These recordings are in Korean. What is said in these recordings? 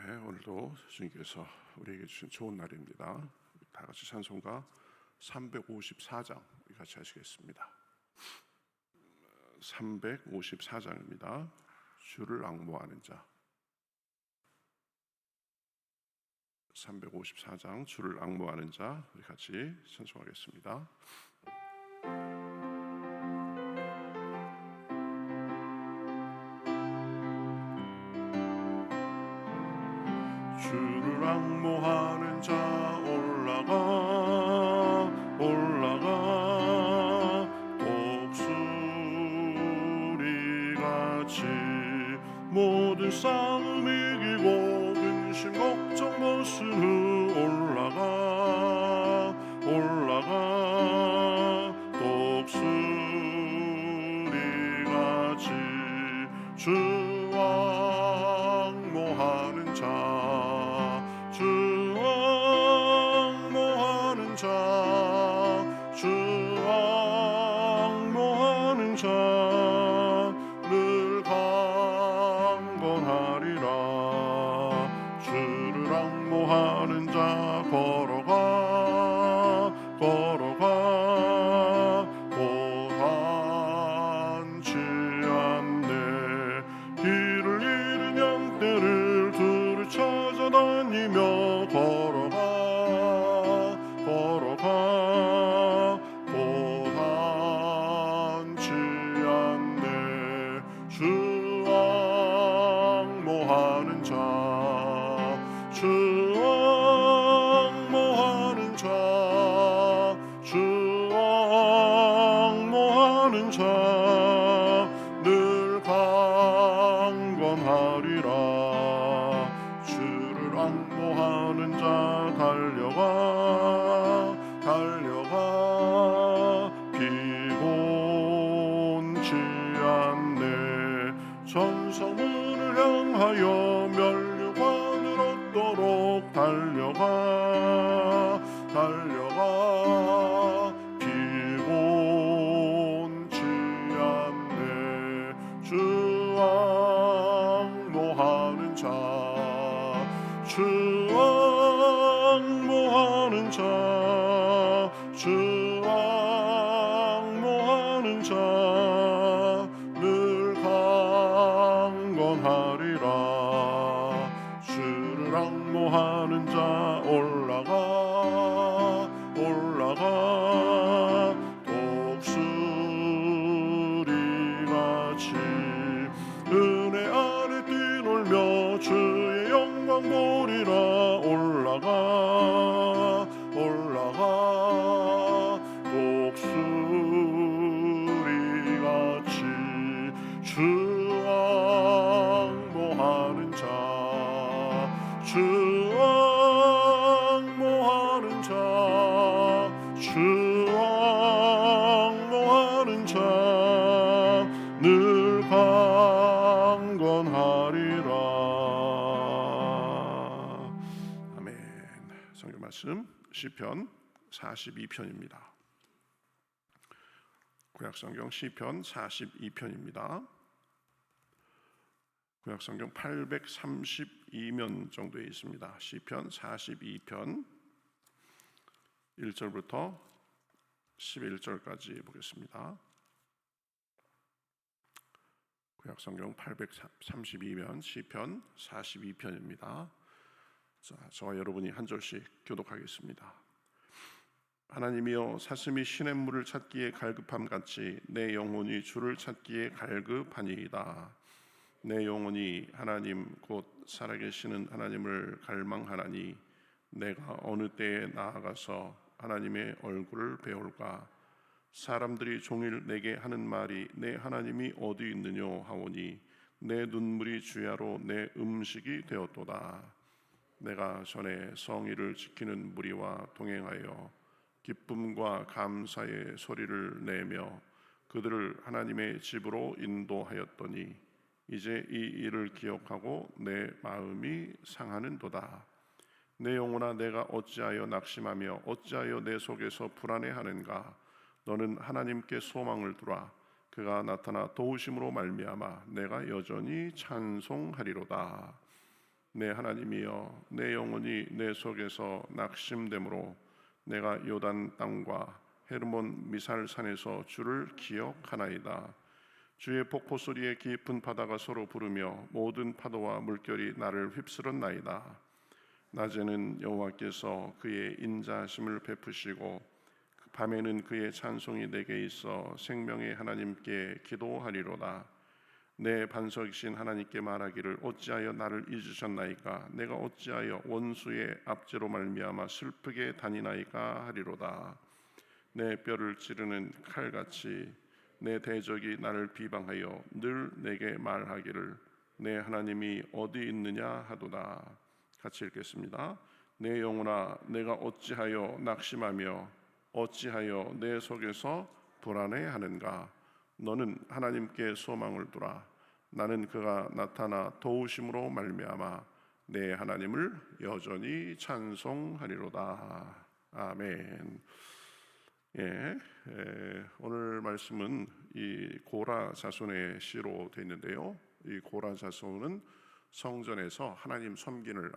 오늘도 주님께서 우리에게 주신 좋은 날입니다. 다 같이 찬송가 354장 같이 하시겠습니다. 354장입니다. 주를 앙모하는 자. 354장 주를 앙모하는 자 우리 같이 찬송하겠습니다. 주를 앙모하는 자 올라가 독수리같이 모든 싸움 이기고 근심 걱정 벗은 후 올라가 독수리같이 주 앙모하는 자 늘 강건하리라. 주를 앙모하는 자 걸어가 고단치 않네. 길을 잃은 양떼를 두루 찾아다니며 걸어가 주 앙모하는 자 늘 강건하리라. 주를 앙모하는 자 달려가 피곤치 않네. 천성문을 향하여 면류관을 얻도록 달려가 피곤치 않네. 주 앙모하는 자 늘 강건하리라. 주를 앙모하는 자 올라가 독수리같이 은혜 아래 뛰놀며 주의 영광 보리라. 올라가 독수리같이 주 앙모하는 자 늘 강건하리라. 아멘. 성경 말씀 시편 42편입니다. 구약성경 시편 42편입니다. 구약성경 832면 정도에 있습니다. 시편 42편 1절부터 11절까지 보겠습니다. 구약성경 832면 시편 42편입니다. 자, 저와 여러분이 한 절씩 교독하겠습니다. 하나님이여, 사슴이 시냇물을 찾기에 갈급함같이 내 영혼이 주를 찾기에 갈급하니이다. 내 영혼이 하나님 곧 살아계시는 하나님을 갈망하나니 내가 어느 때에 나아가서 하나님의 얼굴을 배울까. 사람들이 종일 내게 하는 말이 내 하나님이 어디 있느뇨 하오니 내 눈물이 주야로 내 음식이 되었도다. 내가 전에 성의를 지키는 무리와 동행하여 기쁨과 감사의 소리를 내며 그들을 하나님의 집으로 인도하였더니 이제 이 일을 기억하고 내 마음이 상하는도다. 내 영혼아, 내가 어찌하여 낙심하며 어찌하여 내 속에서 불안해하는가. 너는 하나님께 소망을 두라. 그가 나타나 도우심으로 말미암아 내가 여전히 찬송하리로다. 내 하나님이여 내 영혼이 내 속에서 낙심되므로 내가 요단 땅과 헤르몬 미살산에서 주를 기억하나이다. 주의 폭포 소리에 깊은 바다가 서로 부르며 모든 파도와 물결이 나를 휩쓸었나이다. 낮에는 여호와께서 그의 인자하심을 베푸시고 밤에는 그의 찬송이 내게 있어 생명의 하나님께 기도하리로다. 내 반석이신 하나님께 말하기를 어찌하여 나를 잊으셨나이까? 내가 어찌하여 원수의 압제로 말미암아 슬프게 다니나이까 하리로다. 내 뼈를 찌르는 칼같이 내 대적이 나를 비방하여 늘 내게 말하기를 내 하나님이 어디 있느냐 하도다. 같이 읽겠습니다. 내 영혼아 내가 어찌하여 낙심하며 어찌하여 내 속에서 불안해하는가? 너는 하나님께 소망을 두라. 나는 그가 나타나 도우심으로 말미암아 내 하나님을 여전히 찬송하리로다. 아멘. 오늘 말씀은 이 고라 자손의 시로 되어 있는데요. 이 고라 자손은 성전에서 하나님 섬기는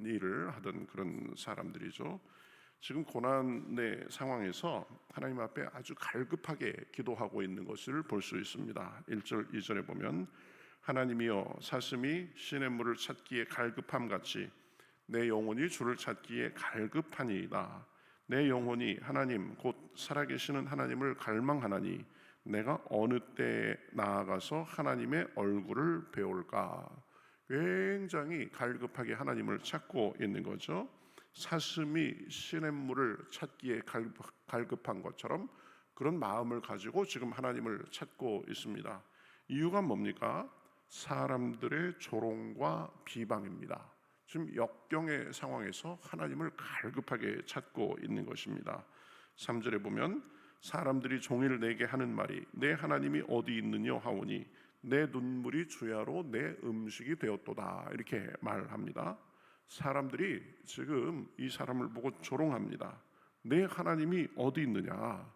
일을 하던 그런 사람들이죠. 지금 고난의 상황에서 하나님 앞에 아주 갈급하게 기도하고 있는 것을 볼 수 있습니다. 1절 2절에 보면 하나님이여 사슴이 시냇물을 찾기에 갈급함 같이 내 영혼이 주를 찾기에 갈급하니이다. 내 영혼이 하나님 곧 살아계시는 하나님을 갈망하나니 내가 어느 때에 나아가서 하나님의 얼굴을 배울까? 굉장히 갈급하게 하나님을 찾고 있는 거죠. 사슴이 시냇물을 찾기에 갈급한 것처럼 그런 마음을 가지고 지금 하나님을 찾고 있습니다. 이유가 뭡니까? 사람들의 조롱과 비방입니다. 지금 역경의 상황에서 하나님을 갈급하게 찾고 있는 것입니다. 3절에 보면 사람들이 종일 내게 하는 말이 내 하나님이 어디 있느냐 하오니 내 눈물이 주야로 내 음식이 되었도다. 이렇게 말합니다. 사람들이 지금 이 사람을 보고 조롱합니다. 내 하나님이 어디 있느냐?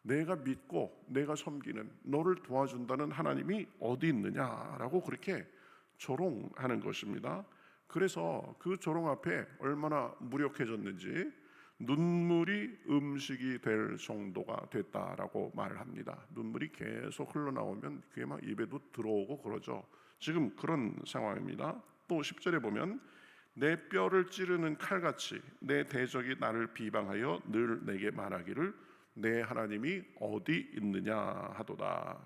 내가 믿고 내가 섬기는 너를 도와준다는 하나님이 어디 있느냐라고 그렇게 조롱하는 것입니다. 그래서 그 조롱 앞에 얼마나 무력해졌는지 눈물이 음식이 될 정도가 됐다라고 말합니다. 눈물이 계속 흘러나오면 그게 막 입에도 들어오고 그러죠. 지금 그런 상황입니다. 또 10절에 보면 내 뼈를 찌르는 칼같이 내 대적이 나를 비방하여 늘 내게 말하기를 내 하나님이 어디 있느냐 하도다.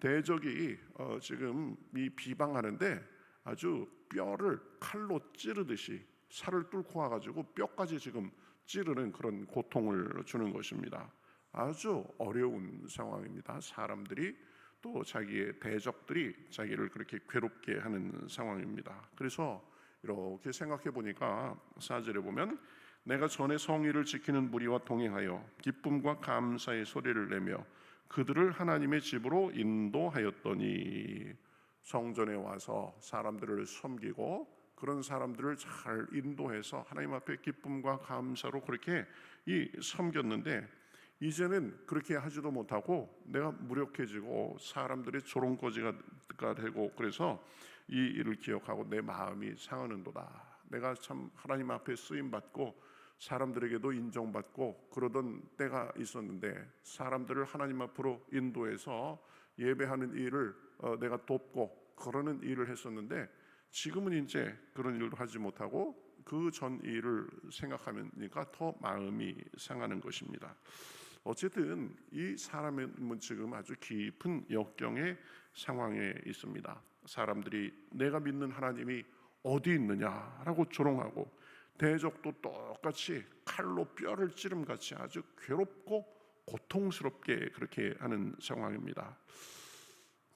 대적이 지금 이 비방하는데 아주 뼈를 칼로 찌르듯이 살을 뚫고 와가지고 뼈까지 지금 찌르는 그런 고통을 주는 것입니다. 아주 어려운 상황입니다. 사람들이 또 자기의 대적들이 자기를 그렇게 괴롭게 하는 상황입니다. 그래서 이렇게 생각해 보니까 4절에 보면 내가 전에 성의를 지키는 무리와 동행하여 기쁨과 감사의 소리를 내며 그들을 하나님의 집으로 인도하였더니 성전에 와서 사람들을 섬기고 그런 사람들을 잘 인도해서 하나님 앞에 기쁨과 감사로 그렇게 섬겼는데 이제는 그렇게 하지도 못하고 내가 무력해지고 사람들의 조롱거지가 되고 그래서 이 일을 기억하고 내 마음이 상하는도다. 내가 참 하나님 앞에 쓰임받고 사람들에게도 인정받고 그러던 때가 있었는데 사람들을 하나님 앞으로 인도해서 예배하는 일을 내가 돕고 그러는 일을 했었는데 지금은 이제 그런 일도 하지 못하고 그 전 일을 생각하니까 더 마음이 상하는 것입니다. 어쨌든 이 사람은 지금 아주 깊은 역경의 상황에 있습니다. 사람들이 내가 믿는 하나님이 어디 있느냐라고 조롱하고 대적도 똑같이 칼로 뼈를 찌름같이 아주 괴롭고 고통스럽게 그렇게 하는 상황입니다.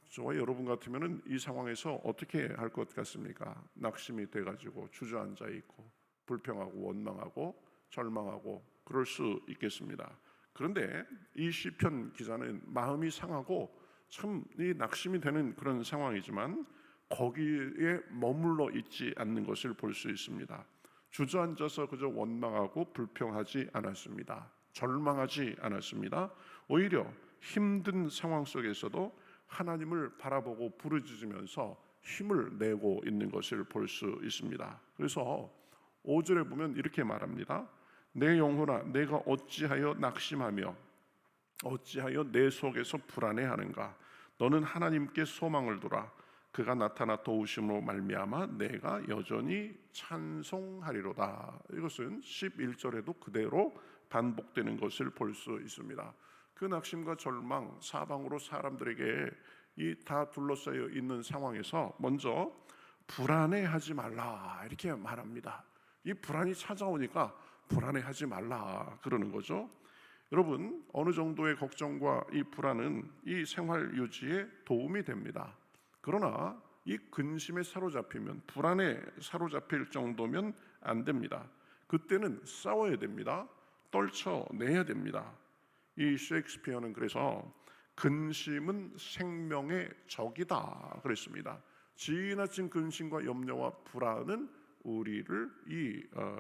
저와 여러분 같으면 이 상황에서 어떻게 할 것 같습니까? 낙심이 돼가지고 주저앉아 있고 불평하고 원망하고 절망하고 그럴 수 있겠습니다. 그런데 이 시편 기자는 마음이 상하고 참 이 낙심이 되는 그런 상황이지만 거기에 머물러 있지 않는 것을 볼 수 있습니다. 주저앉아서 그저 원망하고 불평하지 않았습니다. 절망하지 않았습니다. 오히려 힘든 상황 속에서도 하나님을 바라보고 부르짖으면서 힘을 내고 있는 것을 볼 수 있습니다. 그래서 5절에 보면 이렇게 말합니다. 내 영혼아 내가 어찌하여 낙심하며 어찌하여 내 속에서 불안해하는가. 너는 하나님께 소망을 두라. 그가 나타나 도우심으로 말미암아 내가 여전히 찬송하리로다. 이것은 11절에도 그대로 반복되는 것을 볼 수 있습니다. 그 낙심과 절망, 사방으로 사람들에게 이 다 둘러싸여 있는 상황에서 먼저 불안해하지 말라 이렇게 말합니다. 이 불안이 찾아오니까 불안해하지 말라 그러는 거죠. 여러분, 어느 정도의 걱정과 이 불안은 이 생활 유지에 도움이 됩니다. 그러나 이 근심에 사로잡히면, 불안에 사로잡힐 정도면 안 됩니다. 그때는 싸워야 됩니다. 떨쳐내야 됩니다. 이 셰익스피어는 그래서 근심은 생명의 적이다 그랬습니다. 지나친 근심과 염려와 불안은 우리를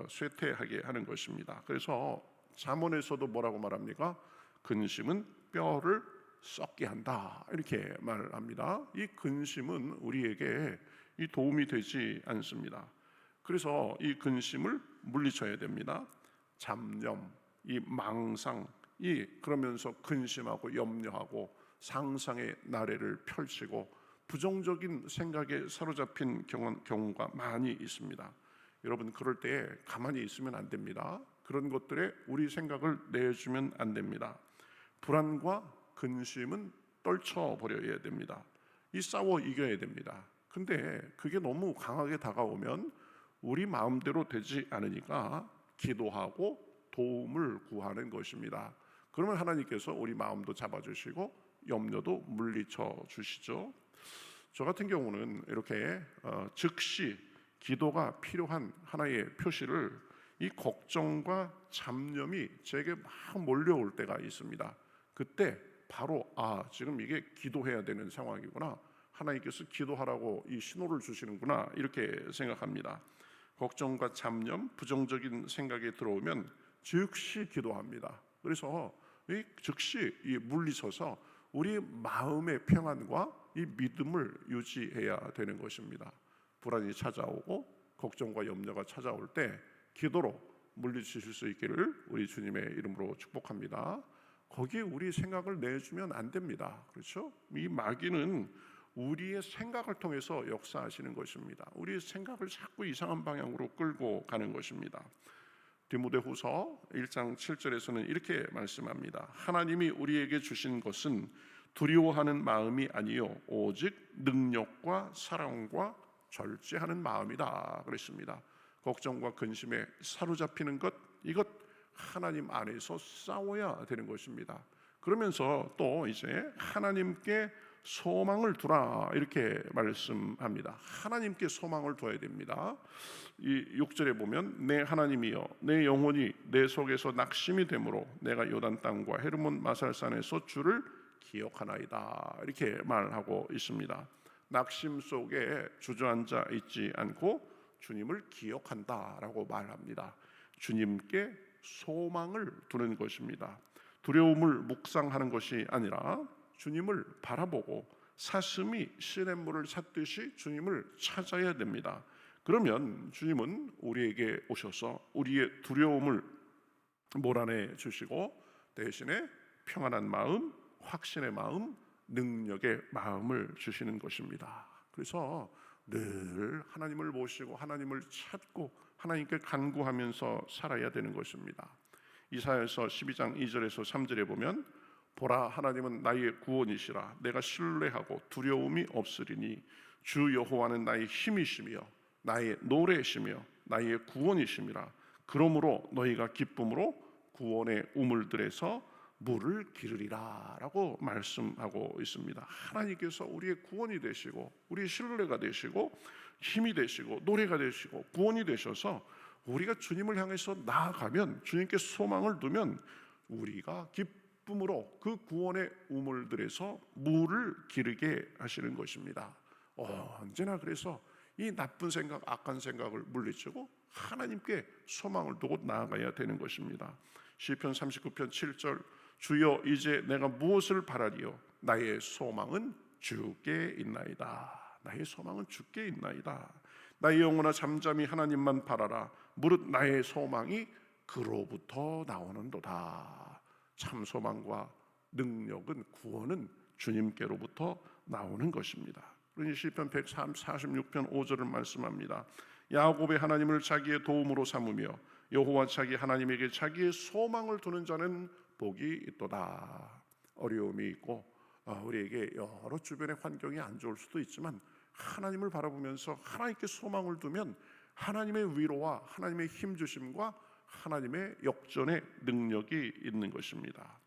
쇠퇴하게 하는 것입니다. 그래서 잠언에서도 뭐라고 말합니까? 근심은 뼈를 썩게 한다 이렇게 말합니다. 이 근심은 우리에게 이 도움이 되지 않습니다. 그래서 이 근심을 물리쳐야 됩니다. 잡념, 이 망상, 그러면서 근심하고 염려하고 상상의 나래를 펼치고 부정적인 생각에 사로잡힌 경우가 많이 있습니다. 여러분, 그럴 때 가만히 있으면 안 됩니다. 그런 것들에 우리 생각을 내주면 안 됩니다. 불안과 근심은 떨쳐버려야 됩니다. 싸워 이겨야 됩니다. 근데 그게 너무 강하게 다가오면 우리 마음대로 되지 않으니까 기도하고 도움을 구하는 것입니다. 그러면 하나님께서 우리 마음도 잡아주시고 염려도 물리쳐 주시죠. 저 같은 경우는 이렇게 즉시 기도가 필요한 하나의 표시를 이 걱정과 잡념이 제게 막 몰려올 때가 있습니다. 그때 바로 지금 이게 기도해야 되는 상황이구나, 하나님께서 기도하라고 이 신호를 주시는구나 이렇게 생각합니다. 걱정과 잡념, 부정적인 생각이 들어오면 즉시 기도합니다. 그래서 즉시 물리쳐서 우리 마음의 평안과 이 믿음을 유지해야 되는 것입니다. 불안이 찾아오고 걱정과 염려가 찾아올 때 기도로 물리치실 수 있기를 우리 주님의 이름으로 축복합니다. 거기에 우리 생각을 내주면 안 됩니다. 그렇죠? 이 마귀는 우리의 생각을 통해서 역사하시는 것입니다. 우리의 생각을 자꾸 이상한 방향으로 끌고 가는 것입니다. 디모데후서 1장 7절에서는 이렇게 말씀합니다. 하나님이 우리에게 주신 것은 두려워하는 마음이 아니요 오직 능력과 사랑과 절제하는 마음이다 그랬습니다. 걱정과 근심에 사로잡히는 것, 이것 하나님 안에서 싸워야 되는 것입니다. 그러면서 또 이제 하나님께 소망을 두라 이렇게 말씀합니다. 하나님께 소망을 둬야 됩니다. 이 6절에 보면 내 하나님이여 내 영혼이 내 속에서 낙심이 되므로 내가 요단 땅과 헤르몬 마살산에서 주를 기억하나이다 이렇게 말하고 있습니다. 낙심 속에 주저앉아 있지 않고 주님을 기억한다라고 말합니다. 주님께 소망을 두는 것입니다. 두려움을 묵상하는 것이 아니라 주님을 바라보고 사슴이 시냇물을 찾듯이 주님을 찾아야 됩니다. 그러면 주님은 우리에게 오셔서 우리의 두려움을 몰아내 주시고 대신에 평안한 마음, 확신의 마음, 능력의 마음을 주시는 것입니다. 그래서 늘 하나님을 모시고 하나님을 찾고 하나님께 간구하면서 살아야 되는 것입니다. 이사야서 12장 2절에서 3절에 보면 보라 하나님은 나의 구원이시라 내가 신뢰하고 두려움이 없으리니 주 여호와는 나의 힘이시며 나의 노래시며 나의 구원이심이라 그러므로 너희가 기쁨으로 구원의 우물들에서 물을 기르리라 라고 말씀하고 있습니다. 하나님께서 우리의 구원이 되시고 우리의 신뢰가 되시고 힘이 되시고 노래가 되시고 구원이 되셔서 우리가 주님을 향해서 나아가면, 주님께 소망을 두면 우리가 기쁨으로 그 구원의 우물들에서 물을 기르게 하시는 것입니다. 언제나 그래서 이 나쁜 생각, 악한 생각을 물리치고 하나님께 소망을 두고 나아가야 되는 것입니다. 시편 39편 7절 주여 이제 내가 무엇을 바라리요 나의 소망은 주께 있나이다. 나의 소망은 주께 있나이다. 나의 영혼아 잠잠히 하나님만 바라라. 무릇 나의 소망이 그로부터 나오는도다. 참 소망과 능력은, 구원은 주님께로부터 나오는 것입니다. 그러니 시편 146편 5절을 말씀합니다. 야곱의 하나님을 자기의 도움으로 삼으며 여호와 자기 하나님에게 자기의 소망을 두는 자는 복이 있도다. 어려움이 있고 우리에게 여러 주변의 환경이 안 좋을 수도 있지만 하나님을 바라보면서 하나님께 소망을 두면 하나님의 위로와 하나님의 힘주심과 하나님의 역전의 능력이 있는 것입니다.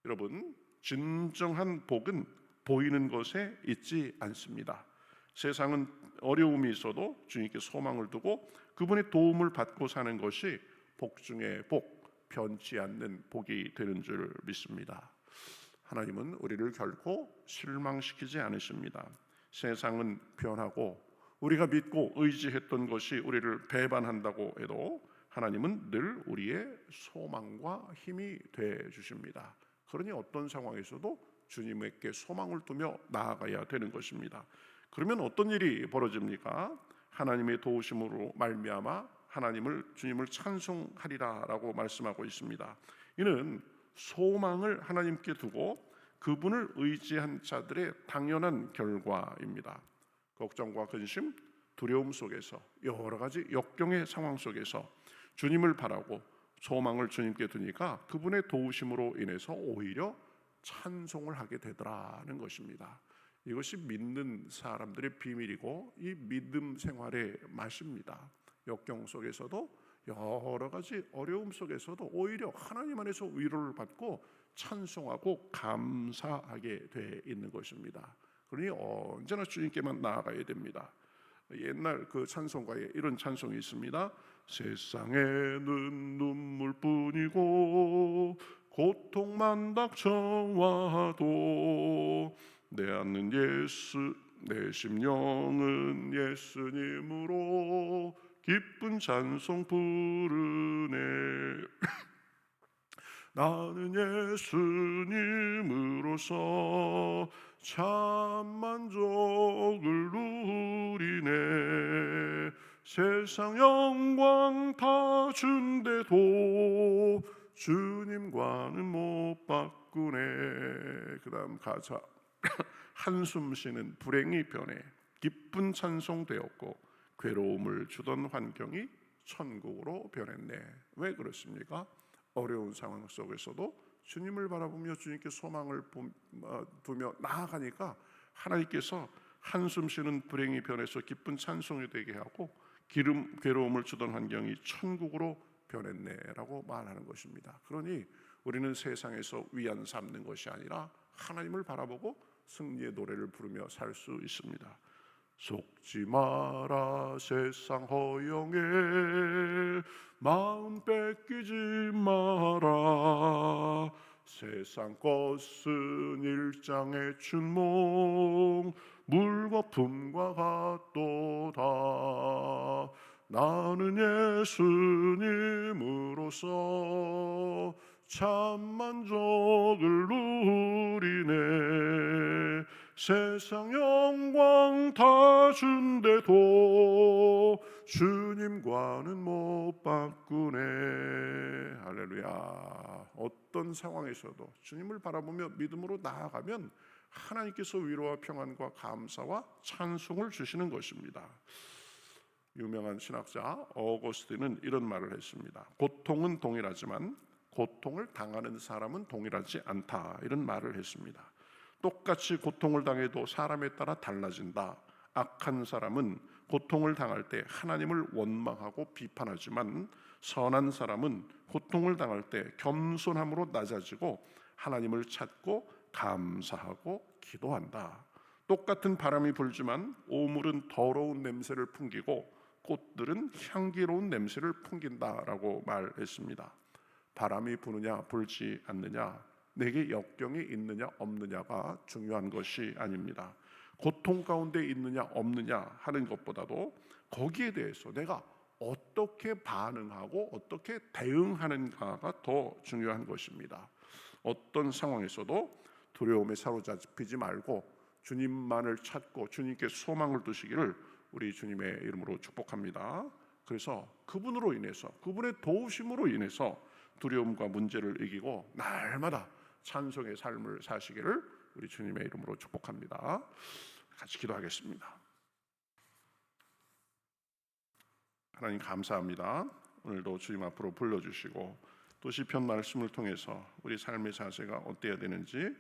여러분, 진정한 복은 보이는 것에 있지 않습니다. 세상은 어려움이 있어도 주님께 소망을 두고 그분의 도움을 받고 사는 것이 복 중의 복, 변치 않는 복이 되는 줄 믿습니다. 하나님은 우리를 결코 실망시키지 않으십니다. 세상은 변하고 우리가 믿고 의지했던 것이 우리를 배반한다고 해도 하나님은 늘 우리의 소망과 힘이 되어 주십니다. 그러니 어떤 상황에서도 주님께 소망을 두며 나아가야 되는 것입니다. 그러면 어떤 일이 벌어집니까? 하나님의 도우심으로 말미암아 주님을 찬송하리라라고 말씀하고 있습니다. 이는 소망을 하나님께 두고 그분을 의지한 자들의 당연한 결과입니다. 걱정과 근심, 두려움 속에서 여러 가지 역경의 상황 속에서 주님을 바라고 소망을 주님께 두니까 그분의 도우심으로 인해서 오히려 찬송을 하게 되더라는 것입니다. 이것이 믿는 사람들의 비밀이고 이 믿음 생활의 맛입니다. 역경 속에서도 여러 가지 어려움 속에서도 오히려 하나님 안에서 위로를 받고 찬송하고 감사하게 돼 있는 것입니다. 그러니 언제나 주님께만 나아가야 됩니다. 옛날 그 찬송가에 이런 찬송이 있습니다. 세상에는 눈물뿐이고 고통만 닥쳐와도 내 안는 예수, 내 심령은 예수님으로 기쁜 찬송 부르네. 나는 예수님으로서 참 만족을 누리네. 세상 영광 다 준대도 주님과는 못 바꾸네. 그 다음 가사 한숨 쉬는 불행이 변해 기쁜 찬송 되었고 괴로움을 주던 환경이 천국으로 변했네. 왜 그렇습니까? 어려운 상황 속에서도 주님을 바라보며 주님께 소망을 두며 나아가니까 하나님께서 한숨 쉬는 불행이 변해서 기쁜 찬송이 되게 하고 괴로움을 주던 환경이 천국으로 변했네라고 말하는 것입니다. 그러니 우리는 세상에서 위안 삼는 것이 아니라 하나님을 바라보고 승리의 노래를 부르며 살 수 있습니다. 속지 마라 세상 허영에 마음 뺏기지 마라. 세상 것은 일장의 춘몽 물과 품과 같도다. 나는 예수님으로서 참 만족을 누리네. 세상 영광 다 준대도 주님과는 못 바꾸네. 할렐루야. 어떤 상황에서도 주님을 바라보며 믿음으로 나아가면 하나님께서 위로와 평안과 감사와 찬송을 주시는 것입니다. 유명한 신학자 어거스틴은 이런 말을 했습니다. 고통은 동일하지만 고통을 당하는 사람은 동일하지 않다. 이런 말을 했습니다. 똑같이 고통을 당해도 사람에 따라 달라진다. 악한 사람은 고통을 당할 때 하나님을 원망하고 비판하지만 선한 사람은 고통을 당할 때 겸손함으로 낮아지고 하나님을 찾고 감사하고 기도한다. 똑같은 바람이 불지만 오물은 더러운 냄새를 풍기고 꽃들은 향기로운 냄새를 풍긴다라고 말했습니다. 바람이 부느냐 불지 않느냐, 내게 역경이 있느냐 없느냐가 중요한 것이 아닙니다. 고통 가운데 있느냐 없느냐 하는 것보다도 거기에 대해서 내가 어떻게 반응하고 어떻게 대응하는가가 더 중요한 것입니다. 어떤 상황에서도 두려움에 사로잡히지 말고 주님만을 찾고 주님께 소망을 두시기를 우리 주님의 이름으로 축복합니다. 그래서 그분으로 인해서, 그분의 도우심으로 인해서 두려움과 문제를 이기고 날마다 찬송의 삶을 사시기를 우리 주님의 이름으로 축복합니다. 같이 기도하겠습니다. 하나님 감사합니다. 오늘도 주님 앞으로 불러주시고 또 시편 말씀을 통해서 우리 삶의 자세가 어때야 되는지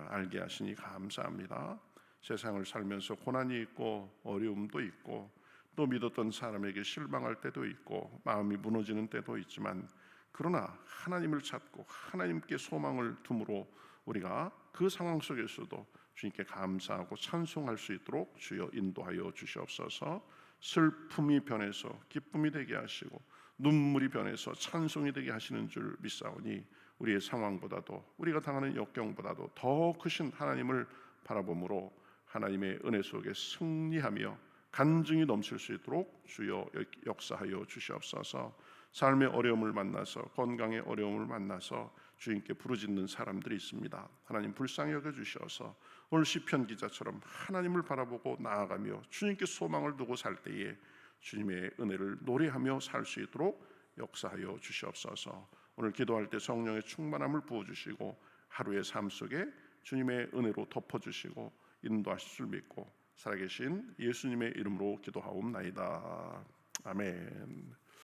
알게 하시니 감사합니다. 세상을 살면서 고난이 있고 어려움도 있고 또 믿었던 사람에게 실망할 때도 있고 마음이 무너지는 때도 있지만, 그러나 하나님을 찾고 하나님께 소망을 둠으로 우리가 그 상황 속에서도 주님께 감사하고 찬송할 수 있도록 주여 인도하여 주시옵소서. 슬픔이 변해서 기쁨이 되게 하시고 눈물이 변해서 찬송이 되게 하시는 줄 믿사오니 우리의 상황보다도 우리가 당하는 역경보다도 더 크신 하나님을 바라봄으로 하나님의 은혜 속에 승리하며 간증이 넘칠 수 있도록 주여 역사하여 주시옵소서. 삶의 어려움을 만나서, 건강의 어려움을 만나서 주님께 부르짖는 사람들이 있습니다. 하나님 불쌍히 여겨주셔서 오늘 시편 기자처럼 하나님을 바라보고 나아가며 주님께 소망을 두고 살 때에 주님의 은혜를 노래하며 살 수 있도록 역사하여 주시옵소서. 오늘 기도할 때 성령의 충만함을 부어주시고 하루의 삶 속에 주님의 은혜로 덮어주시고 인도하실 줄 믿고 살아계신 예수님의 이름으로 기도하옵나이다. 아멘.